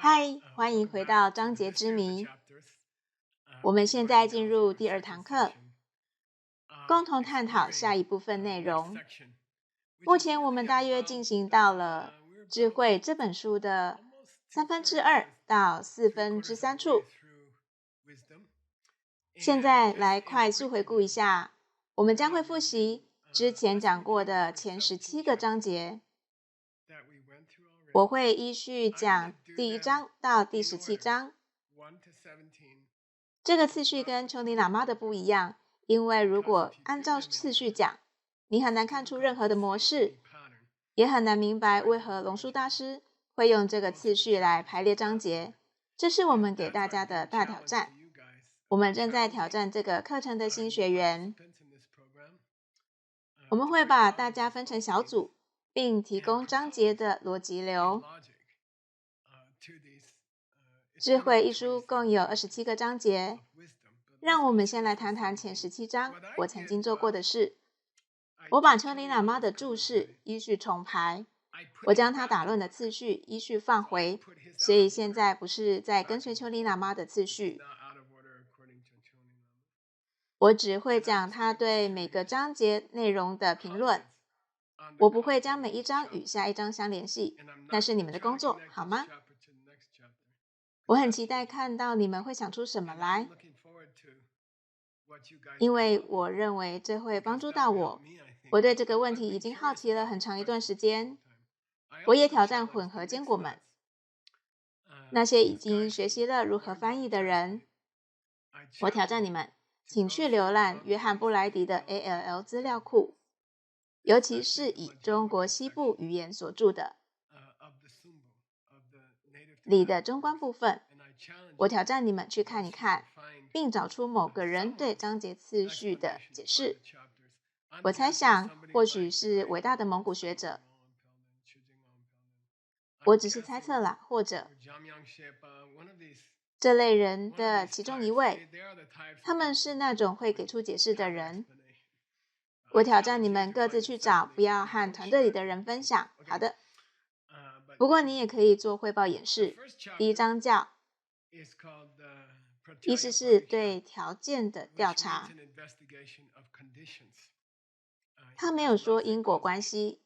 嗨，欢迎回到章节之谜。我们现在进入第二堂课，共同探讨下一部分内容。目前我们大约进行到了《智慧》这本书的2/3到3/4处。现在来快速回顾一下，我们将会复习之前讲过的前17个章节。我会依序讲第1章到第17章。这个次序跟丘尼喇嘛的不一样，因为如果按照次序讲，你很难看出任何的模式，也很难明白为何龙树大师会用这个次序来排列章节。这是我们给大家的大挑战。我们正在挑战这个课程的新学员。我们会把大家分成小组，并提供章节的逻辑流。智慧一书共有27个章节，让我们先来谈谈前17章我曾经做过的事。我把丘尼喇嘛的注释依序重排，我将他打论的次序依序放回，所以现在不是在跟随丘尼喇嘛的次序。我只会讲他对每个章节内容的评论，我不会将每一章与下一章相联系，那是你们的工作，好吗？我很期待看到你们会想出什么来，因为我认为这会帮助到我。我对这个问题已经好奇了很长一段时间。我也挑战混合坚果们，那些已经学习了如何翻译的人。我挑战你们，请去浏览约翰布莱迪的 ALL 资料库，尤其是以中国西部语言所著的里的中观部分。我挑战你们去看一看，并找出某个人对章节次序的解释。我猜想，或许是伟大的蒙古学者。我只是猜测啦，或者这类人的其中一位，他们是那种会给出解释的人。我挑战你们各自去找，不要和团队里的人分享。好的。不过你也可以做汇报演示。第1章叫意思是对条件的调查。他没有说因果关系，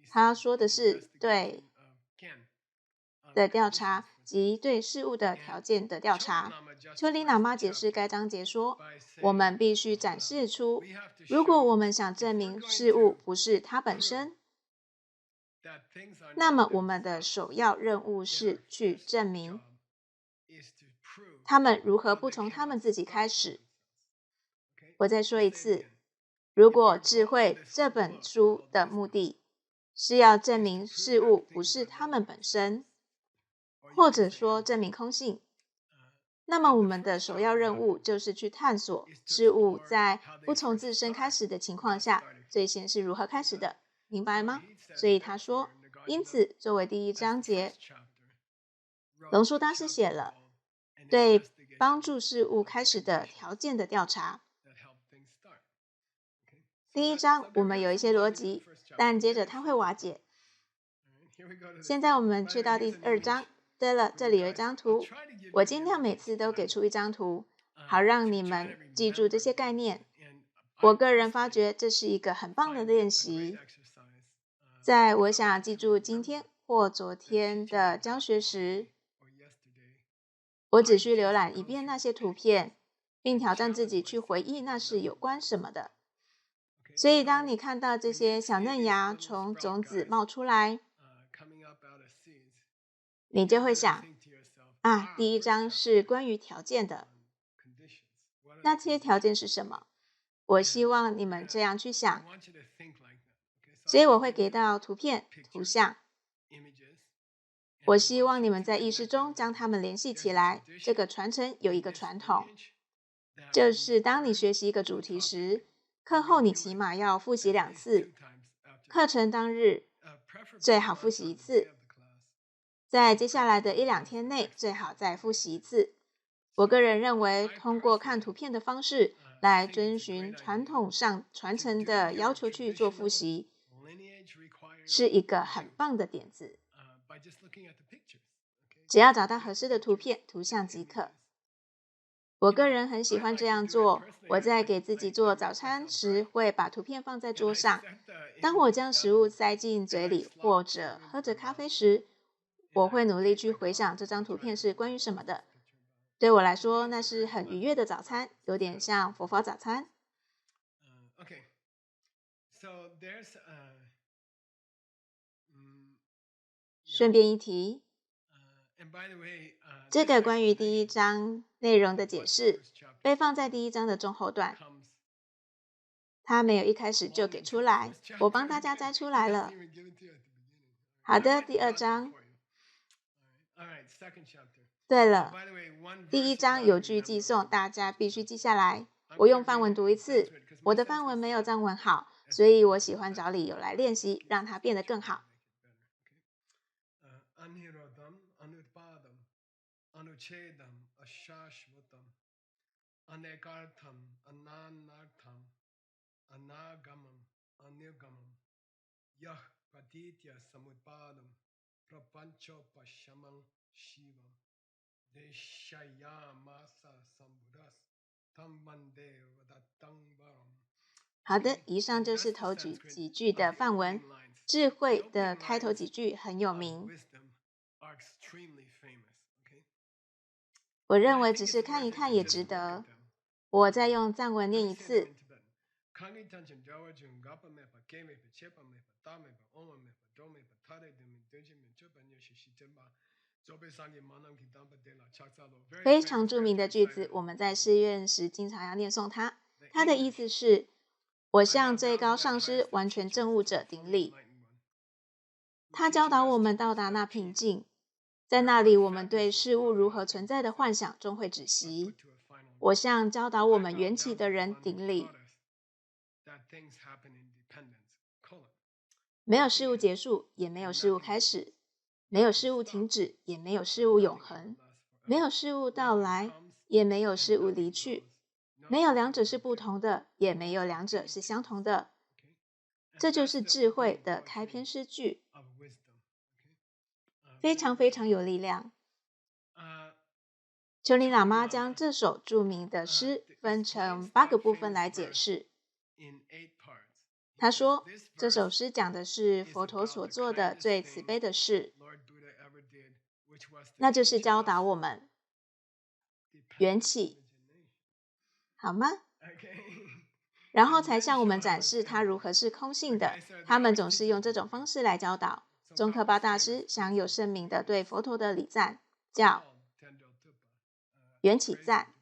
他说的是对的调查及对事物的条件的调查。丘尼喇嘛解释该章节说，我们必须展示出，如果我们想证明事物不是它本身，那么我们的首要任务是去证明他们如何不从他们自己开始。我再说一次，如果智慧这本书的目的是要证明事物不是它们本身，或者说证明空性，那么我们的首要任务就是去探索事物在不从自身开始的情况下，最先是如何开始的，明白吗？所以他说，因此作为第1章节，龙树大师写了对帮助事物开始的条件的调查。第1章我们有一些逻辑，但接着它会瓦解。现在我们去到第2章。对了，这里有一张图，我尽量每次都给出一张图，好让你们记住这些概念。我个人发觉这是一个很棒的练习。在我想记住今天或昨天的教学时，我只需浏览1遍那些图片，并挑战自己去回忆那是有关什么的。所以当你看到这些小嫩芽从种子冒出来，你就会想，第1章是关于条件的。那这些条件是什么？我希望你们这样去想。所以我会给到图片、图像。我希望你们在意识中将它们联系起来。这个传承有一个传统，就是当你学习一个主题时，课后你起码要复习2次，课程当日最好复习1次，在接下来的1-2天内最好再复习1次。我个人认为，通过看图片的方式来遵循传统上传承的要求去做复习，是一个很棒的点子。只要找到合适的图片、图像即可。我个人很喜欢这样做。我在给自己做早餐时，会把图片放在桌上。当我将食物塞进嘴里或者喝着咖啡时，我会努力去回想这张图片是关于什么的。对我来说，那是很愉悦的早餐，有点像佛法早餐。顺便一提，这个关于第一章内容的解释被放在第一章的中后段，它没有一开始就给出来，我帮大家摘出来了。好的，第二章。对了，第一章有句寄送，大家必须记下来。我用梵文读一次，我的梵文没有藏文好，所以我喜欢找理由来练习，让它变得更好。好的，以上就是头几句的梵文。智慧的开头几句很有名，我认为只是看一看也值得。我再用藏文念一次。非常著名的句子，我们在寺院时经常要念诵它。它的意思是：我向最高上师完全证悟者顶礼。他教导我们到达那平静，在那里我们对事物如何存在的幻想终会止息。我向教导我们缘起的人顶礼。没有事物结束，也没有事物开始；没有事物停止，也没有事物永恒；没有事物到来，也没有事物离去；没有两者是不同的，也没有两者是相同的。这就是智慧的开篇诗句，非常非常有力量。丘尼喇嘛将这首著名的诗分成8个部分来解释。他说，这首诗讲的是佛陀所做的最慈悲的事，那就是教导我们缘起，好吗？然后才向我们展示它如何是空性的。他们总是用这种方式来教导。宗喀巴大师享有盛名的对佛陀的礼赞，叫缘起赞。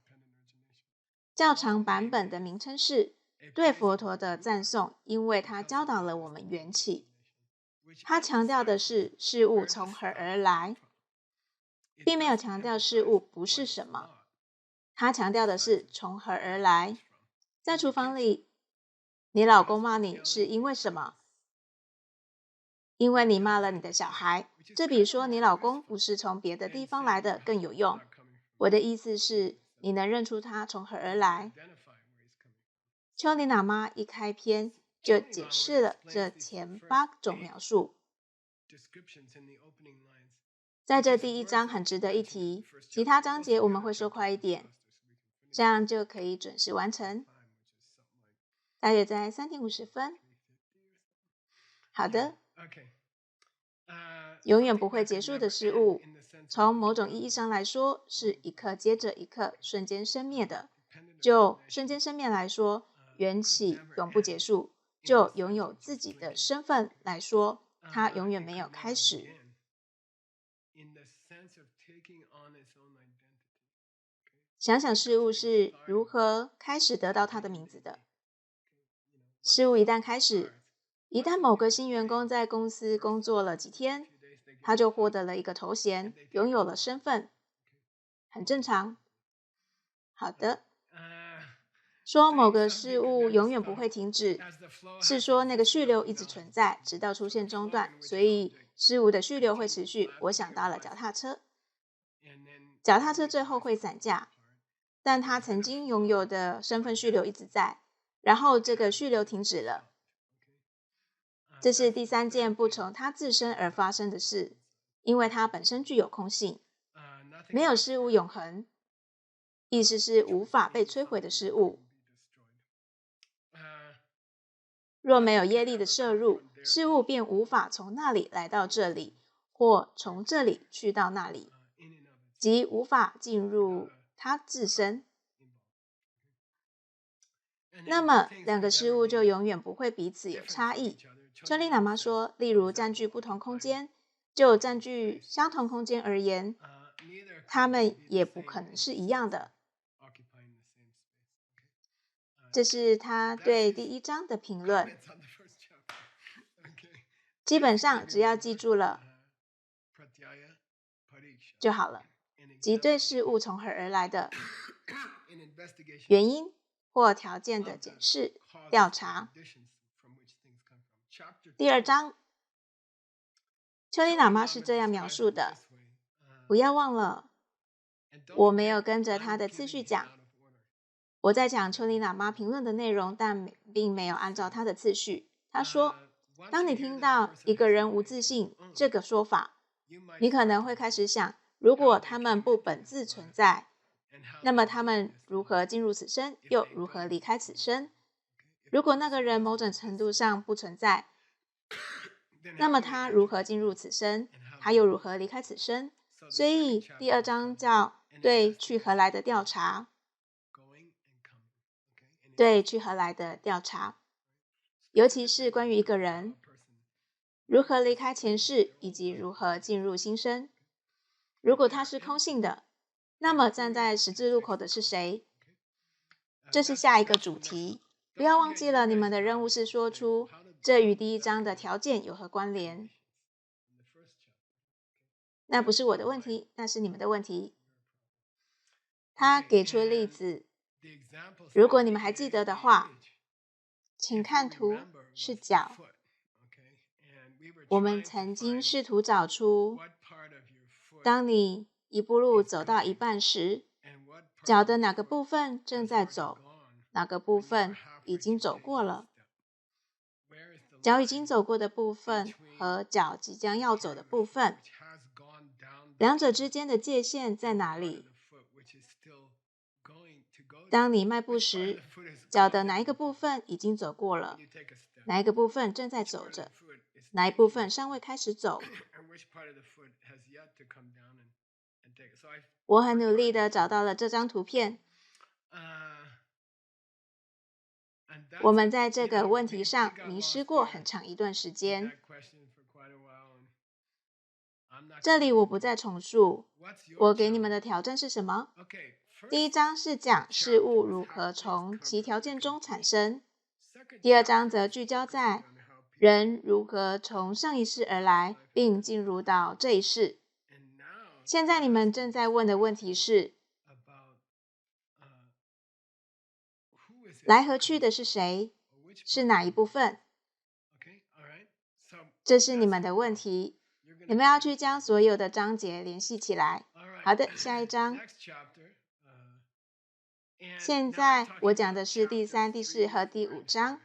较长版本的名称是对佛陀的赞颂，因为他教导了我们缘起。他强调的是事物从何而来，并没有强调事物不是什么。他强调的是从何而来。在厨房里，你老公骂你是因为什么？因为你骂了你的小孩。这比说你老公不是从别的地方来的更有用。我的意思是，你能认出他从何而来。丘尼喇嘛一开篇就解释了这前8种描述。在这第一章很值得一提，其他章节我们会说快一点，这样就可以准时完成，大约在3点50分。好的，永远不会结束的事物，从某种意义上来说，是一刻接着一刻瞬间生灭的。就瞬间生灭来说，缘起永不结束；就拥有自己的身份来说，它永远没有开始。想想事物是如何开始得到它的名字的。事物一旦开始，一旦某个新员工在公司工作了几天，他就获得了一个头衔，拥有了身份，很正常。好的，说某个事物永远不会停止，是说那个序流一直存在，直到出现中断，所以事物的序流会持续。我想到了脚踏车，脚踏车最后会散架，但它曾经拥有的身份序流一直在，然后这个序流停止了。这是第3件不从它自身而发生的事，因为它本身具有空性，没有事物永恒，意思是无法被摧毁的事物。若没有业力的摄入，事物便无法从那里来到这里，或从这里去到那里，即无法进入它自身。那么两个事物就永远不会彼此有差异。丘利喇嘛说，例如占据不同空间，就占据相同空间而言，它们也不可能是一样的。这是他对第1章的评论。基本上只要记住了就好了，即对事物从何而来的原因或条件的检视、调查。第2章，丘利喇嘛是这样描述的：不要忘了，我没有跟着他的次序讲。我在讲丘利喇嘛评论的内容，但并没有按照他的次序。他说，当你听到一个人无自信这个说法，你可能会开始想，如果他们不本自存在，那么他们如何进入此身，又如何离开此身？如果那个人某种程度上不存在，那么他如何进入此身，他又如何离开此身？所以第2章叫对去和来的调查。对去和来的调查，尤其是关于一个人如何离开前世，以及如何进入新生。如果他是空性的，那么站在十字路口的是谁？这是下一个主题。不要忘记了，你们的任务是说出这与第1章的条件有何关联。那不是我的问题，那是你们的问题。他给出例子，如果你们还记得的话，请看图，是脚。我们曾经试图找出，当你一步路走到一半时，脚的哪个部分正在走，哪个部分已经走过了。脚已经走过的部分和脚即将要走的部分，两者之间的界限在哪里？当你迈步时，脚的哪一个部分已经走过了，哪一个部分正在走着，哪一部分尚未开始走。我很努力地找到了这张图片。我们在这个问题上迷失过很长一段时间。这里我不再重述。我给你们的挑战是什么？第1章是讲事物如何从其条件中产生，第2章则聚焦在人如何从上一世而来，并进入到这一世。现在你们正在问的问题是，来和去的是谁？是哪一部分？这是你们的问题。你们要去将所有的章节联系起来。好的，下一章。现在我讲的是第3、第4和第5章。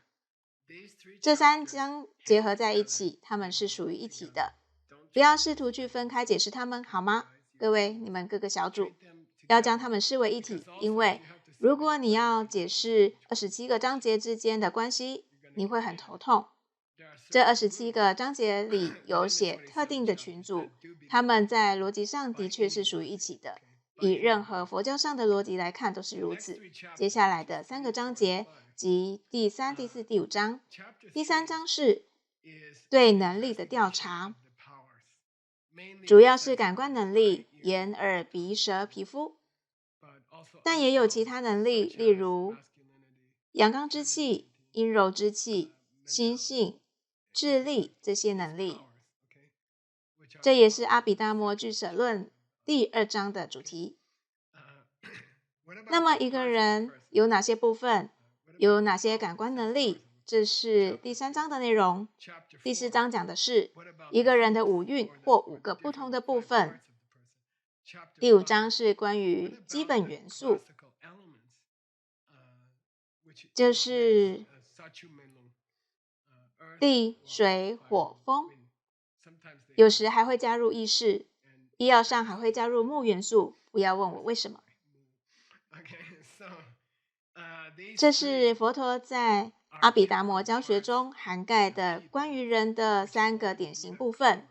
这3章结合在一起，它们是属于一体的。不要试图去分开解释它们，好吗？各位，你们各个小组要将它们视为一体，因为如果你要解释27个章节之间的关系，你会很头痛。这27个章节里有写特定的群组，他们在逻辑上的确是属于一起的。以任何佛教上的逻辑来看都是如此。接下来的3个章节即第3、第4、第5章。第3章是对能力的调查，主要是感官能力，眼、耳、鼻、舌、皮肤，但也有其他能力，例如阳刚之气、阴柔之气、心性、智力这些能力。这也是阿毗达摩俱舍论第2章的主题。那么一个人有哪些部分，有哪些感官能力？这是第3章的内容。第4章讲的是一个人的5蕴或5个不同的部分。第5章是关于基本元素，就是地、水、火、风，有时还会加入意识。医药上还会加入钼元素，不要问我为什么。这是佛陀在阿毗达摩教学中涵盖的关于人的3个典型部分。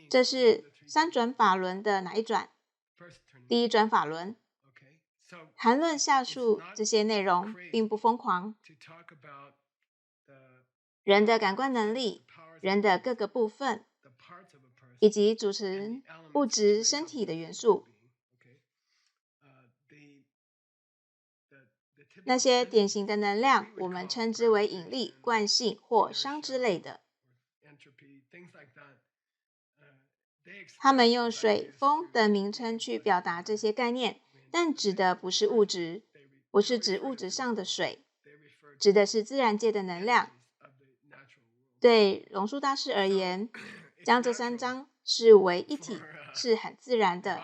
这是3转法轮的哪一转？第1转法轮。谈论下述这些内容并不疯狂。人的感官能力、人的各个部分，以及组成物质身体的元素。那些典型的能量，我们称之为引力、惯性或熵之类的。他们用水、风等名称去表达这些概念，但指的不是物质，不是指物质上的水，指的是自然界的能量。对龙树大师而言，将这3章视为一体是很自然的。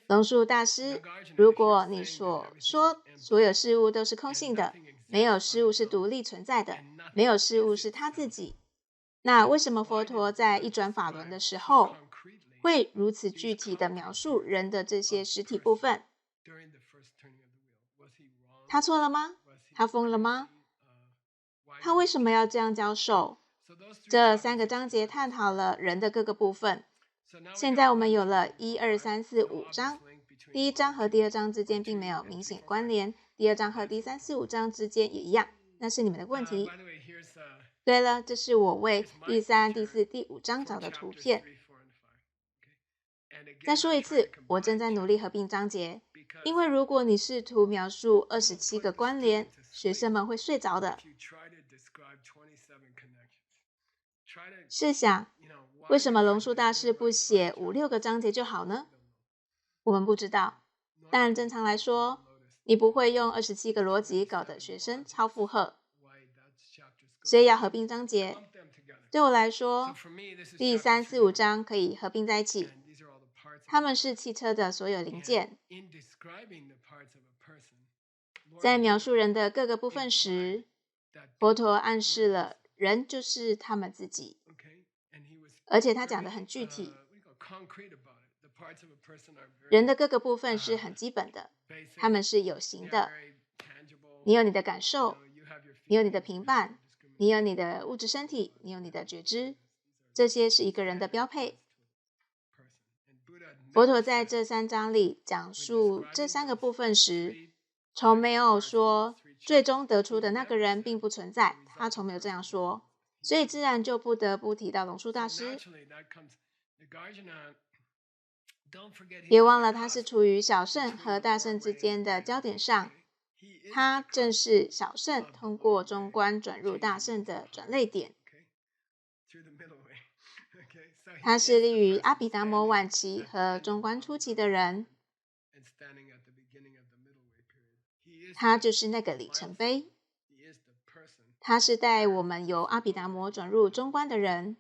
龙树大师，如果你所说所有事物都是空性的，没有事物是独立存在的，没有事物是他自己，那为什么佛陀在1转法轮的时候会如此具体地描述人的这些实体部分？他错了吗？他疯了吗？他为什么要这样教授？这3个章节探讨了人的各个部分。现在我们有了1、2、3、4、5章。第1章和第2章之间并没有明显关联，第2章和第3、4、5章之间也一样，那是你们的问题。对了，这是我为第3、第4、第5章找的图片。再说一次，我正在努力合并章节，因为如果你试图描述27个关联，学生们会睡着的。试想，为什么龙树大师不写5、6个章节就好呢？我们不知道，但正常来说，你不会用27个逻辑搞得学生超负荷，所以要合并章节。对我来说，第3、4、5章可以合并在一起，它们是汽车的所有零件。在描述人的各个部分时，佛陀暗示了人就是他们自己，而且他讲得很具体。人的各个部分是很基本的，他们是有形的。你有你的感受，你有你的评判，你有你的物质身体，你有你的觉知，这些是一个人的标配。佛陀在这3章里讲述这3个部分时，从没有说最终得出的那个人并不存在，他从没有这样说，所以自然就不得不提到龙树大师。别忘了，他是处于小圣和大圣之间的焦点上，他正是小圣通过中观转入大圣的转捩点。他是立于阿毗达摩晚期和中观初期的人，他就是那个里程碑。他是带我们由阿毗达摩转入中观的人，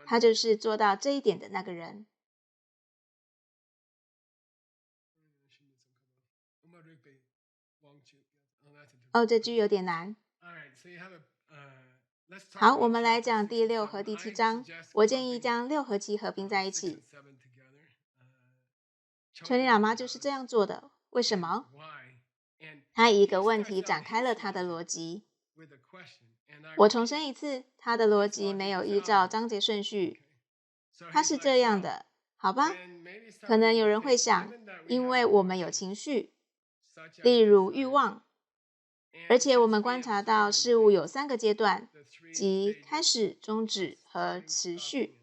他就是做到这一点的那个人。这句有点难。好，我们来讲第6和第7章。我建议将6和7合并在一起。圈里喇嘛就是这样做的。为什么？他以一个问题展开了他的逻辑。我重申一次，他的逻辑没有依照章节顺序。他是这样的，好吧？可能有人会想，因为我们有情绪，例如欲望，而且我们观察到事物有3个阶段，即开始、终止和持续。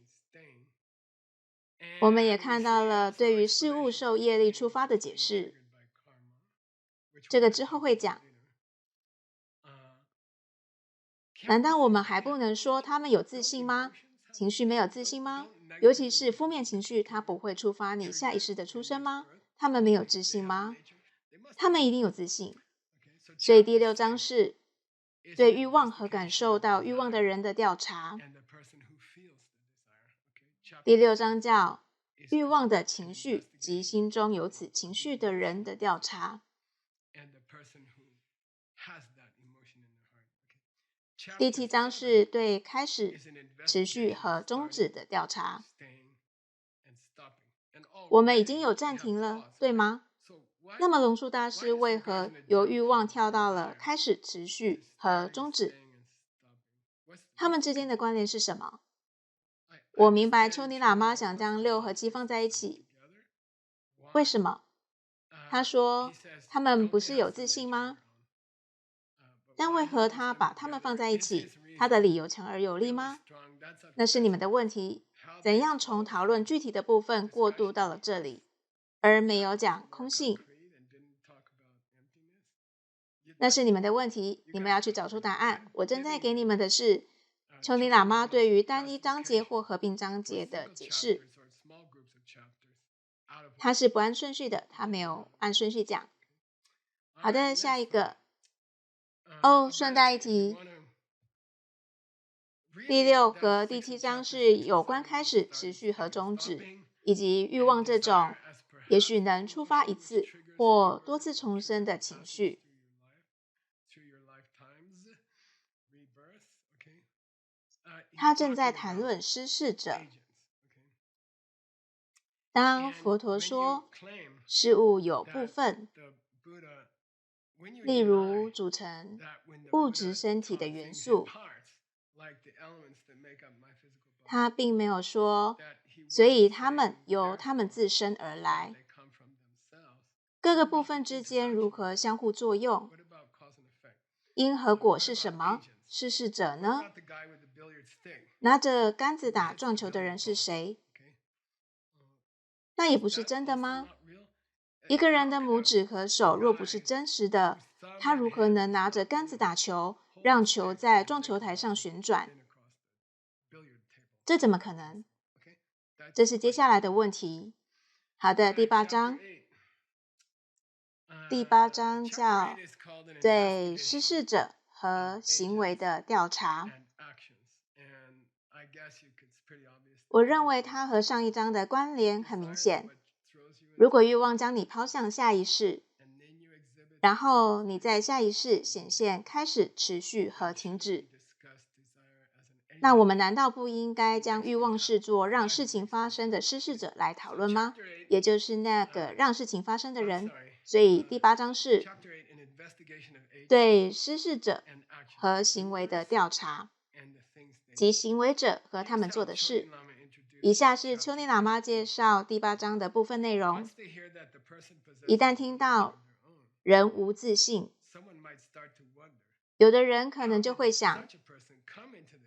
我们也看到了对于事物受业力触发的解释，这个之后会讲。难道我们还不能说他们有自信吗？情绪没有自信吗？尤其是负面情绪，它不会触发你下意识的出生吗？他们没有自信吗？他们一定有自信。所以第6章是对欲望和感受到欲望的人的调查。第6章叫欲望的情绪及心中有此情绪的人的调查。第7章是对开始、持续和终止的调查。我们已经有暂停了，对吗？那么龙树大师为何由欲望跳到了开始、持续和终止？它们之间的关联是什么？我明白丘尼喇嘛想将6和7放在一起，为什么？他说他们不是有自信吗？但为何他把它们放在一起？他的理由强而有力吗？那是你们的问题。怎样从讨论具体的部分过渡到了这里，而没有讲空性？那是你们的问题，你们要去找出答案。我正在给你们的是丘尼喇嘛对于单一章节或合并章节的解释。他是不按顺序的，他没有按顺序讲。好的，下一个。顺带一提，第6和第7章是有关开始、持续和终止，以及欲望这种也许能触发一次或多次重生的情绪。他正在谈论失事者。当佛陀说事物有部分，例如组成物质身体的元素，他并没有说，所以它们由它们自身而来。各个部分之间如何相互作用？因和果是什么？失事者呢？拿着杆子打撞球的人是谁？那也不是真的吗？一个人的拇指和手若不是真实的，他如何能拿着杆子打球，让球在撞球台上旋转？这怎么可能？这是接下来的问题。好的，第8章。第8章叫对失事者和行为的调查。我认为它和上一章的关联很明显。如果欲望将你抛向下一世，然后你在下一世显现开始、持续和停止，那我们难道不应该将欲望视作让事情发生的失事者来讨论吗？也就是那个让事情发生的人。所以第8章是对失事者和行为的调查，及行为者和他们做的事。以下是丘尼喇嘛介绍第8章的部分内容。一旦听到人无自信，有的人可能就会想，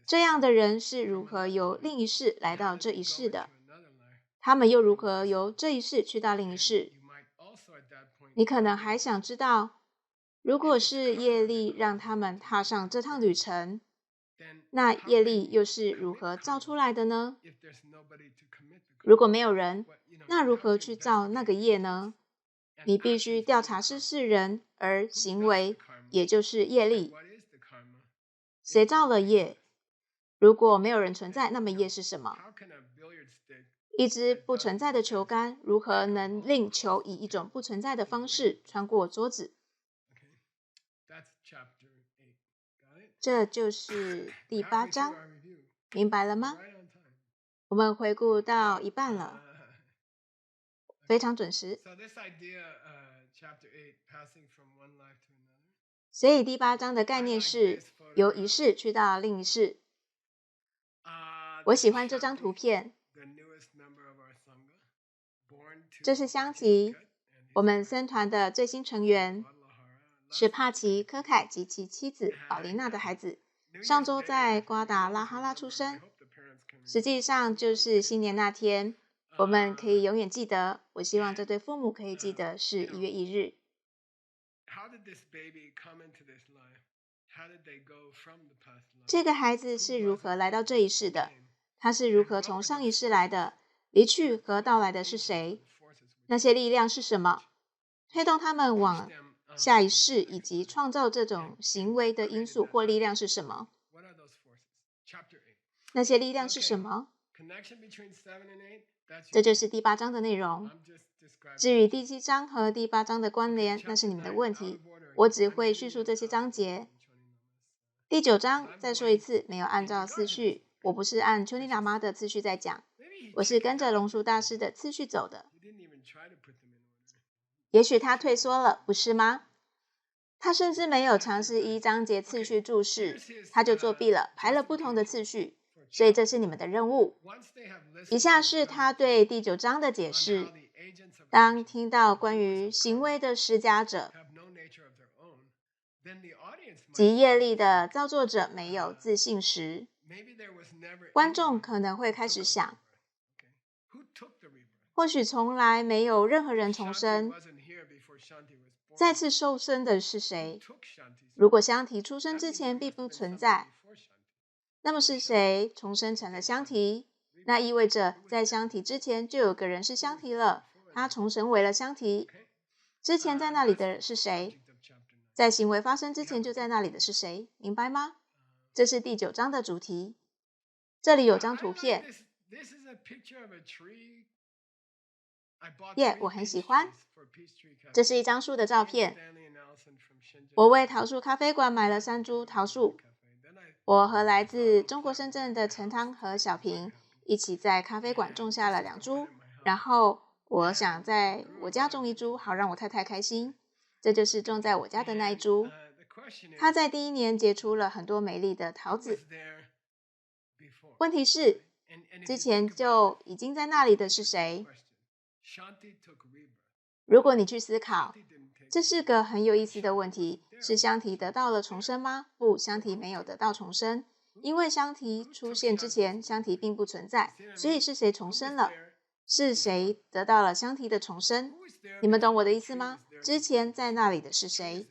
这样的人是如何由另一世来到这一世的？他们又如何由这一世去到另一世？你可能还想知道，如果是业力让他们踏上这趟旅程，那业力又是如何造出来的呢？如果没有人，那如何去造那个业呢？你必须调查失事人，而行为也就是业力。谁造了业？如果没有人存在，那么业是什么？一支不存在的球杆如何能令球以一种不存在的方式穿过桌子？这就是第8章，明白了吗？我们回顾到一半了，非常准时。所以第8章的概念是由一世去到另一世。我喜欢这张图片，这是香吉，我们僧团的最新成员，是帕奇·科凯及其妻子宝琳娜的孩子。上周在瓜达拉哈拉出生，实际上就是新年那天。我们可以永远记得，我希望这对父母可以记得是1月1日。这个孩子是如何来到这一世的？他是如何从上一世来的？离去和到来的是谁？那些力量是什么？推动他们往下一世以及创造这种行为的因素或力量是什么？那些力量是什么？这就是第8章的内容。至于第7章和第8章的关联，那是你们的问题，我只会叙述这些章节。第9章再说一次，没有按照次序，我不是按丘尼喇嘛的次序在讲，我是跟着龙树大师的次序走的。也许他退缩了，不是吗？他甚至没有尝试依章节次序注释，他就作弊了，排了不同的次序。所以这是你们的任务。以下是他对第9章的解释。当听到关于行为的施加者及业力的造作者没有自信时，观众可能会开始想，或许从来没有任何人重生，再次受生的是谁？如果香缇出生之前并不存在，那么是谁重生成了香缇？那意味着在香缇之前就有个人是香缇了，他重生为了香缇。之前在那里的是谁？在行为发生之前就在那里的是谁？明白吗？这是第9章的主题。这里有张图片，我很喜欢。这是一张树的照片。我为桃树咖啡馆买了3株桃树。我和来自中国深圳的陈汤和小平一起在咖啡馆种下了2株，然后我想在我家种1株，好让我太太开心。这就是种在我家的那一株。它在第1年结出了很多美丽的桃子。问题是，之前就已经在那里的是谁？如果你去思考，这是个很有意思的问题。是香缇得到了重生吗？不，香缇没有得到重生，因为香缇出现之前，香缇并不存在，所以是谁重生了？是谁得到了香缇的重生？你们懂我的意思吗？之前在那里的是谁？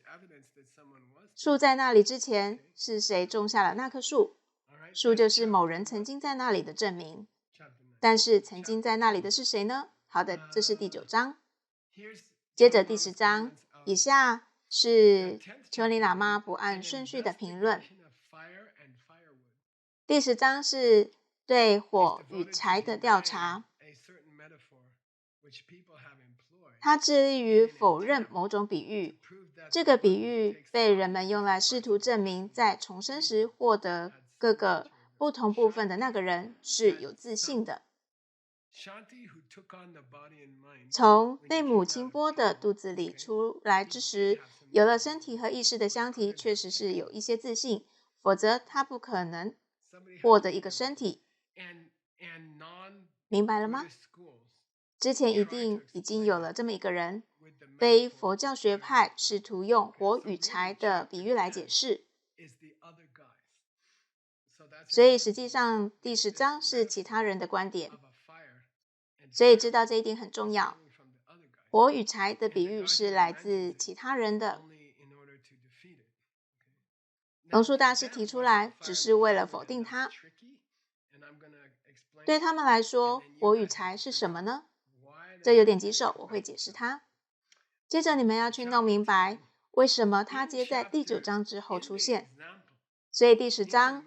树在那里之前，是谁种下了那棵树？树就是某人曾经在那里的证明。但是曾经在那里的是谁呢？好的，这是第9章。接着第10章，以下是丘尼喇嘛不按顺序的评论。第10章是对火与柴的调查，他致力于否认某种比喻，这个比喻被人们用来试图证明在重生时获得各个不同部分的那个人是有自信的。从内母清波的肚子里出来之时，有了身体和意识的香缇确实是有一些自信，否则他不可能获得一个身体。明白了吗？之前一定已经有了这么一个人。非佛教学派试图用火与柴的比喻来解释，所以实际上第10章是其他人的观点。所以知道这一点很重要。火与柴的比喻是来自其他人的。龙树大师提出来，只是为了否定他。对他们来说，火与柴是什么呢？这有点棘手，我会解释它。接着你们要去弄明白，为什么它接在第9章之后出现。所以第10章，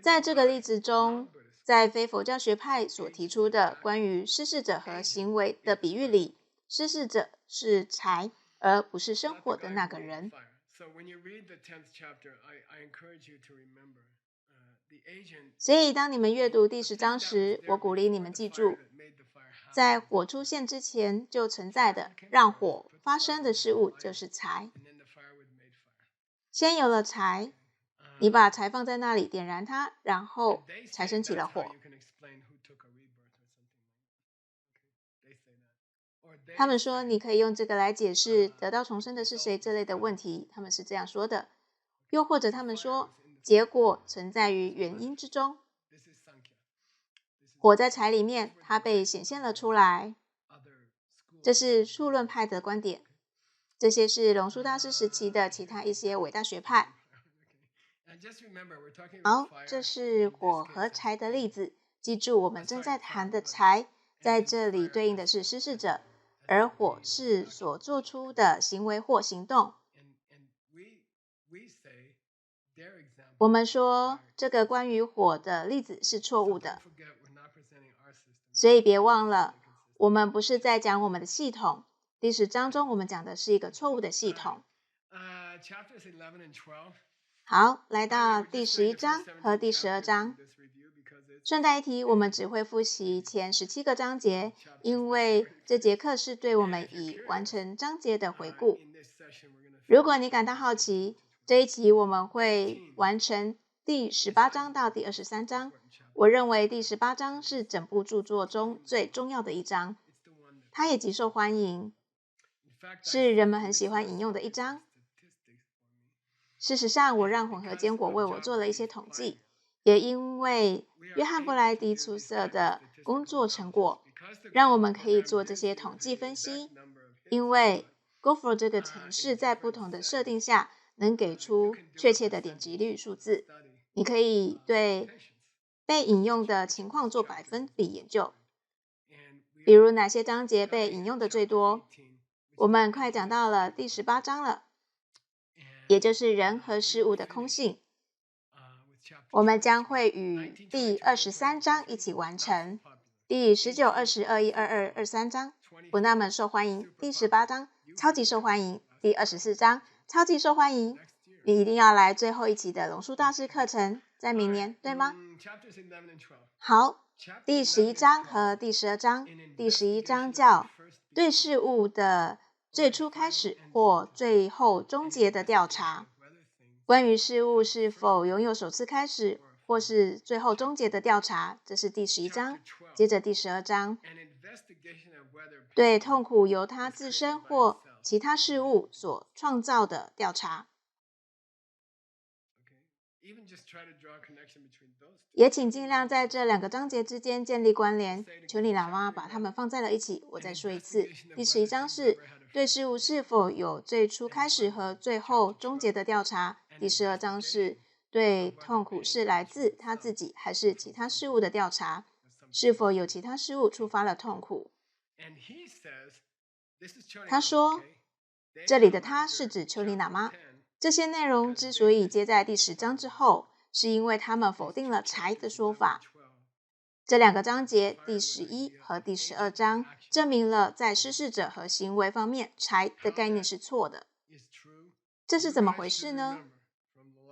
在这个例子中，在非佛教学派所提出的关于施事者和行为的比喻里，施事者是柴，而不是生火的那个人。所以当你们阅读第10章时，我鼓励你们记住，在火出现之前就存在的让火发生的事物就是柴。先有了柴，你把柴放在那里点燃它，然后才升起了火。他们说你可以用这个来解释得到重生的是谁这类的问题，他们是这样说的。又或者他们说结果存在于原因之中。火在柴里面，它被显现了出来。这是数论派的观点。这些是龙树大师时期的其他一些伟大学派。好，这是火和柴的例子。记住，我们正在谈的柴，在这里对应的是施事者，而火是所做出的行为或行动。我们说这个关于火的例子是错误的，所以别忘了，我们不是在讲我们的系统。第10章中我们讲的是一个错误的系统。好，来到第11章和第12章。顺带一提，我们只会复习前17个章节，因为这节课是对我们已完成章节的回顾。如果你感到好奇，这一期我们会完成第18章到第23章。我认为第18章是整部著作中最重要的一章，它也极受欢迎，是人们很喜欢引用的一章。事实上，我让混合坚果为我做了一些统计，也因为约翰布莱迪出色的工作成果，让我们可以做这些统计分析。因为 Gopher 这个程式在不同的设定下能给出确切的点击率数字，你可以对被引用的情况做百分比研究，比如哪些章节被引用的最多。我们快讲到了第18章了，也就是人和事物的空性。我们将会与第23章一起完成。第19、20、21、22、23章不那么受欢迎，第18章超级受欢迎，第24章超级受欢迎。你一定要来最后一期的龙树大师课程，在明年，对吗？好，第11章和第12章。第11章叫对事物的最初开始或最后终结的调查。关于事物是否拥有首次开始或是最后终结的调查，这是第11章。接着第12章，对痛苦由它自身或其他事物所创造的调查。也请尽量在这2个章节之间建立关联。求你喇嘛把它们放在了一起。我再说一次，第11章是对事物是否有最初开始和最后终结的调查。第12章是对痛苦是来自他自己还是其他事物的调查，是否有其他事物触发了痛苦。他说，这里的他是指丘尼喇嘛。这些内容之所以接在第10章之后，是因为他们否定了柴的说法。这2个章节，第11和第12章，证明了在施事者和行为方面，柴的概念是错的。这是怎么回事呢？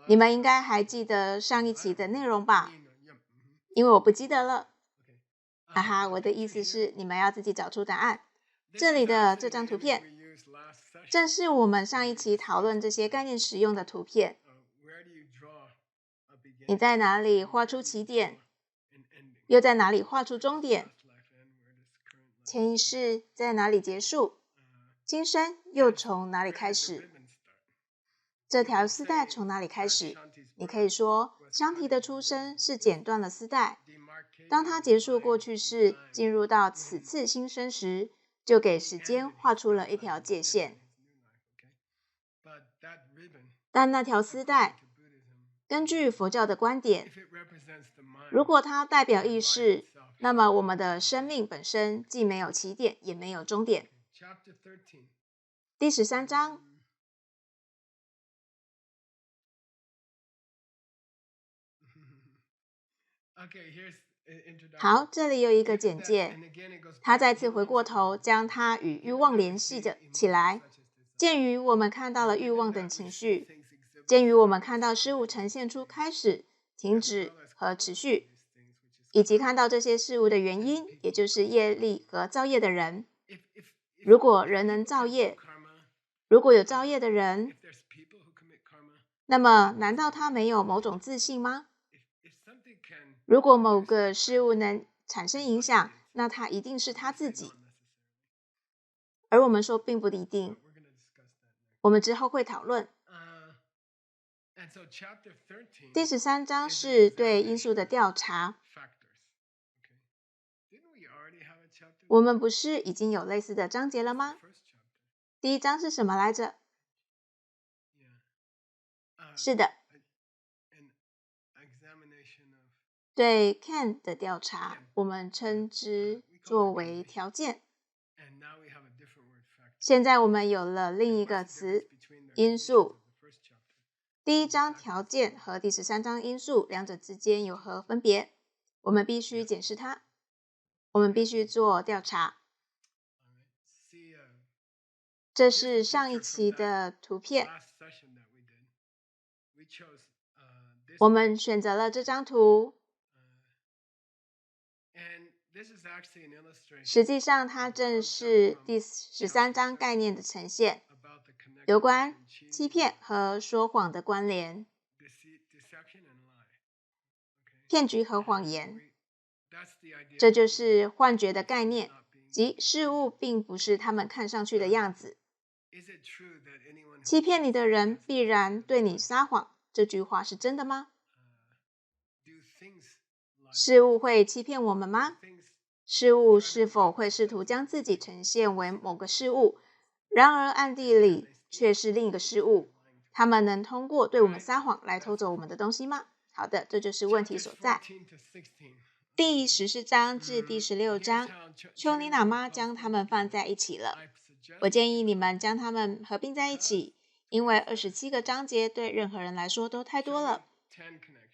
你们应该还记得上一期的内容吧？因为我不记得了。哈哈，我的意思是你们要自己找出答案。这里的这张图片，正是我们上一期讨论这些概念使用的图片。你在哪里画出起点，又在哪里画出终点？前一世在哪里结束？今生又从哪里开始？这条丝带从哪里开始？你可以说，香缇的出生是剪断了丝带，当它结束过去式，进入到此次新生时，就给时间画出了一条界限。但那条丝带，根据佛教的观点，如果它代表意识，那么我们的生命本身既没有起点，也没有终点。第13章。好，这里有一个简介。他再次回过头，将它与欲望联系起来。鉴于我们看到了欲望等情绪，鉴于我们看到事物呈现出开始、停止和持续，以及看到这些事物的原因，也就是业力和造业的人。如果人能造业，如果有造业的人，那么难道他没有某种自信吗？如果某个事物能产生影响，那它一定是他自己。而我们说并不一定，我们之后会讨论。第13章是对因素的调查。我们不是已经有类似的章节了吗？第1章是什么来着？是的，对 can 的调查，我们称之作为条件。现在我们有了另一个词，因素。第1章条件和第13章因素两者之间有何分别？我们必须检视它，我们必须做调查。这是上一期的图片。我们选择了这张图，实际上它正是第13章概念的呈现，有关欺骗和说谎的关联，骗局和谎言。这就是幻觉的概念，即事物并不是他们看上去的样子。欺骗你的人必然对你撒谎，这句话是真的吗？事物会欺骗我们吗？事物是否会试图将自己呈现为某个事物，然而暗地里却是另一个事物？他们能通过对我们撒谎来偷走我们的东西吗？好的，这就是问题所在。第14章至第16章，丘尼喇嘛将它们放在一起了。我建议你们将它们合并在一起，因为27个章节对任何人来说都太多了。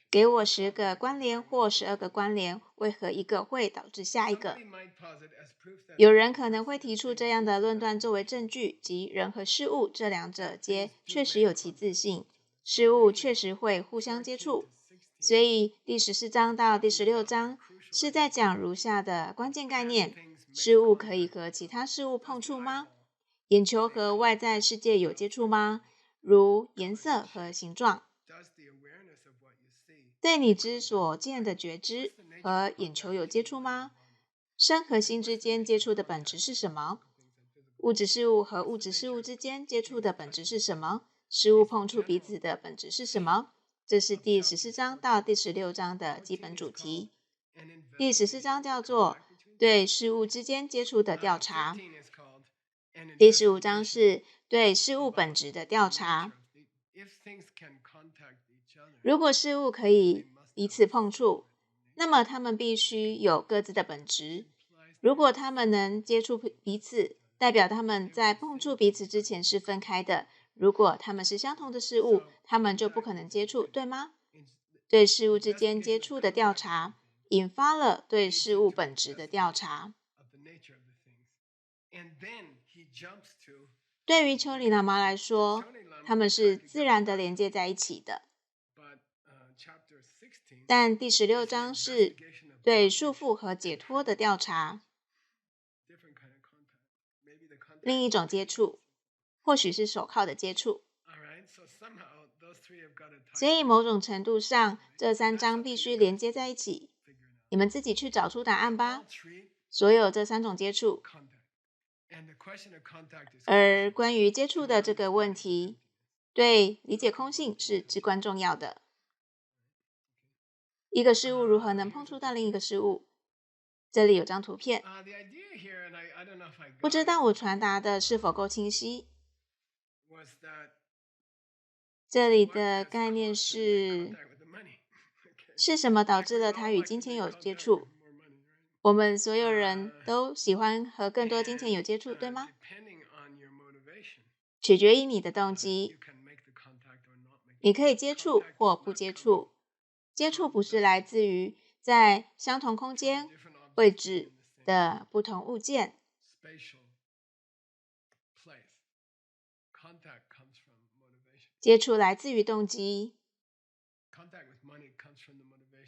给我10个关联或12个关联，为何一个会导致下一个？有人可能会提出这样的论断作为证据，即人和事物这两者间确实有其自性，事物确实会互相接触。所以第14章到第16章是在讲如下的关键概念：事物可以和其他事物碰触吗？眼球和外在世界有接触吗？如颜色和形状。对你之所见的觉知和眼球有接触吗？身和心之间接触的本质是什么？物质事物和物质事物之间接触的本质是什么？事物碰触彼此的本质是什么？这是第14章到第16章的基本主题。第14章叫做对事物之间接触的调查，第15章是对事物本质的调查。如果事物可以彼此碰触，那么它们必须有各自的本质。如果它们能接触彼此，代表它们在碰触彼此之前是分开的。如果它们是相同的事物，它们就不可能接触，对吗？对事物之间接触的调查，引发了对事物本质的调查。对于丘里喇嘛来说，它们是自然的连接在一起的。但第16章是对束缚和解脱的调查，另一种接触，或许是手铐的接触。所以某种程度上，这3章必须连接在一起。你们自己去找出答案吧。所有这3种接触，而关于接触的这个问题，对理解空性是至关重要的。一个事物如何能碰触到另一个事物？这里有张图片，不知道我传达的是否够清晰。这里的概念是什么导致了他与金钱有接触？我们所有人都喜欢和更多金钱有接触，对吗？取决于你的动机，你可以接触或不接触。接触不是来自于在相同空间、位置的不同物件。接触来自于动机。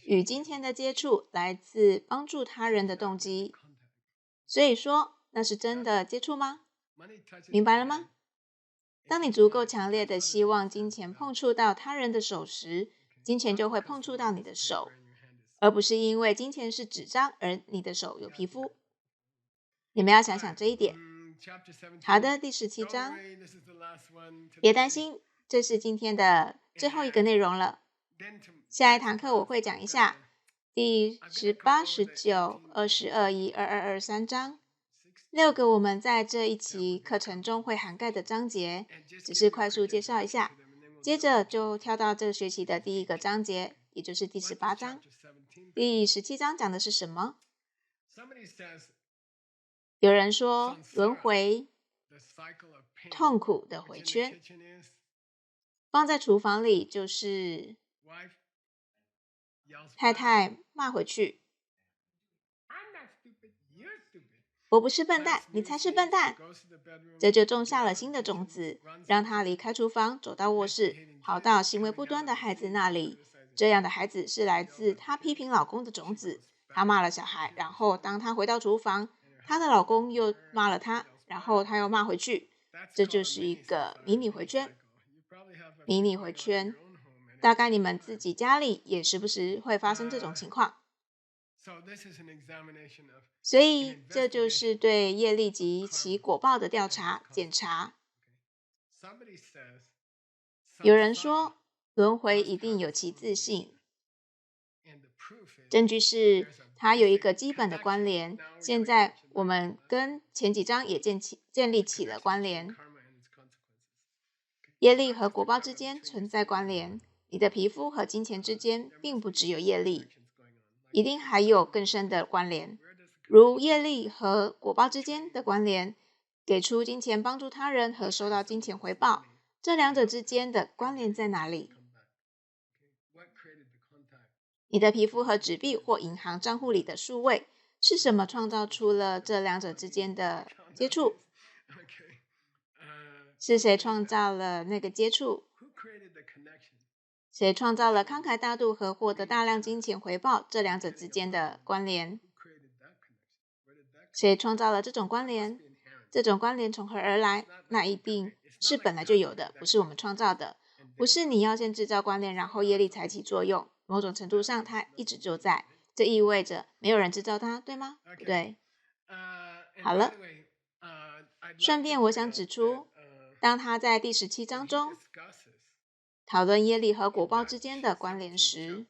与金钱的接触来自帮助他人的动机。所以说，那是真的接触吗？明白了吗？当你足够强烈的希望金钱碰触到他人的手时，金钱就会碰触到你的手，而不是因为金钱是纸张而你的手有皮肤。你们要想想这一点。好的，第17章，别担心，这是今天的最后一个内容了。下一堂课我会讲一下第18、19、22、1、22、23章，6个我们在这一期课程中会涵盖的章节，只是快速介绍一下。接着就跳到这个学期的第一个章节，也就是第18章。第17章讲的是什么？有人说轮回，痛苦的回圈，放在厨房里就是太太骂回去，我不是笨蛋，你才是笨蛋。这就种下了新的种子，让他离开厨房，走到卧室，跑到行为不端的孩子那里。这样的孩子是来自她批评老公的种子。她骂了小孩，然后当她回到厨房，她的老公又骂了她，然后她又骂回去。这就是一个迷你回圈。迷你回圈，大概你们自己家里也时不时会发生这种情况。所以这就是对业力及其果报的调查检查。有人说轮回一定有其自性，证据是它有一个基本的关联。现在我们跟前几章也建立起了关联。业力和果报之间存在关联，你的皮肤和金钱之间并不只有业力，一定还有更深的关联，如业力和果报之间的关联，给出金钱帮助他人和收到金钱回报，这两者之间的关联在哪里？你的皮肤和纸币或银行账户里的数位是什么创造出了这两者之间的接触？是谁创造了那个接触？谁创造了慷慨大度和获得大量金钱回报这两者之间的关联？谁创造了这种关联？这种关联从何而来？那一定是本来就有的，不是我们创造的。不是你要先制造关联，然后业力才起作用。某种程度上，它一直就在。这意味着没有人制造它，对吗？不对。好了，顺便我想指出，当他在第17章中讨论业力和果报之间的关联时，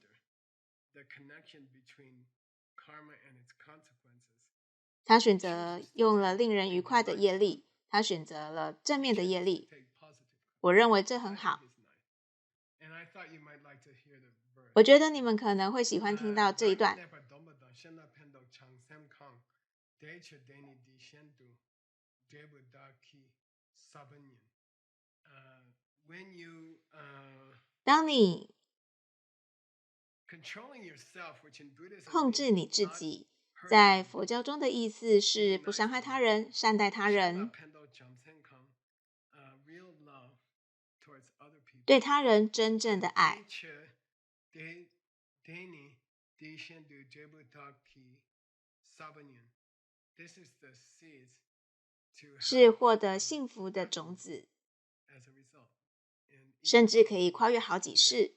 他选择用了令人愉快的业力，他选择了正面的业力。我认为这很好。我觉得你们可能会喜欢听到这一段。当你控制你自己，在佛教中的意思是不伤害他人，善待他人，对他人真正的爱。是获得幸福的种子，甚至可以跨越好几世。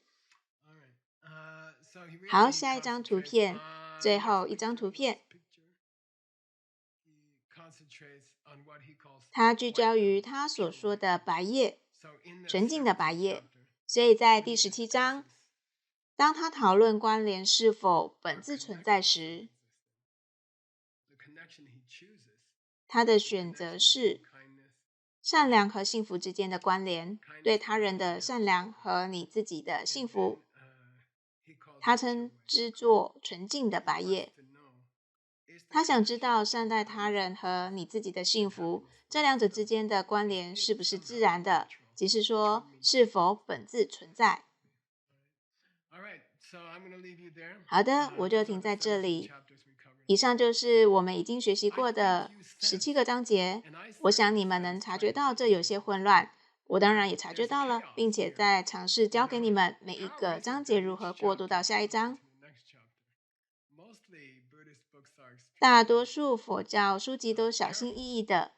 好，下一张图片，最后一张图片，他聚焦于他所说的白夜，纯净的白夜。所以在第17章，当他讨论关联是否本自存在时，他的选择是善良和幸福之间的关联，对他人的善良和你自己的幸福，他称之作纯净的白夜。他想知道善待他人和你自己的幸福，这两者之间的关联是不是自然的，即是说是否本自存在。好的，我就停在这里。以上就是我们已经学习过的17个章节。我想你们能察觉到这有些混乱，我当然也察觉到了，并且在尝试教给你们每一个章节如何过渡到下一章。大多数佛教书籍都小心翼翼的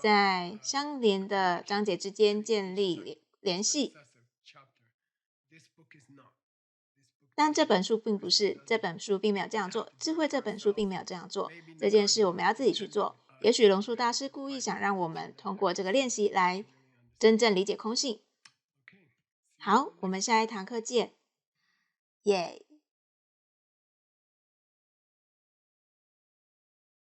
在相连的章节之间建立联系，但这本书并不是，这本书并没有这样做，智慧这本书并没有这样做，这件事我们要自己去做。也许龙树大师故意想让我们通过这个练习来真正理解空性。好，我们下一堂课见，耶。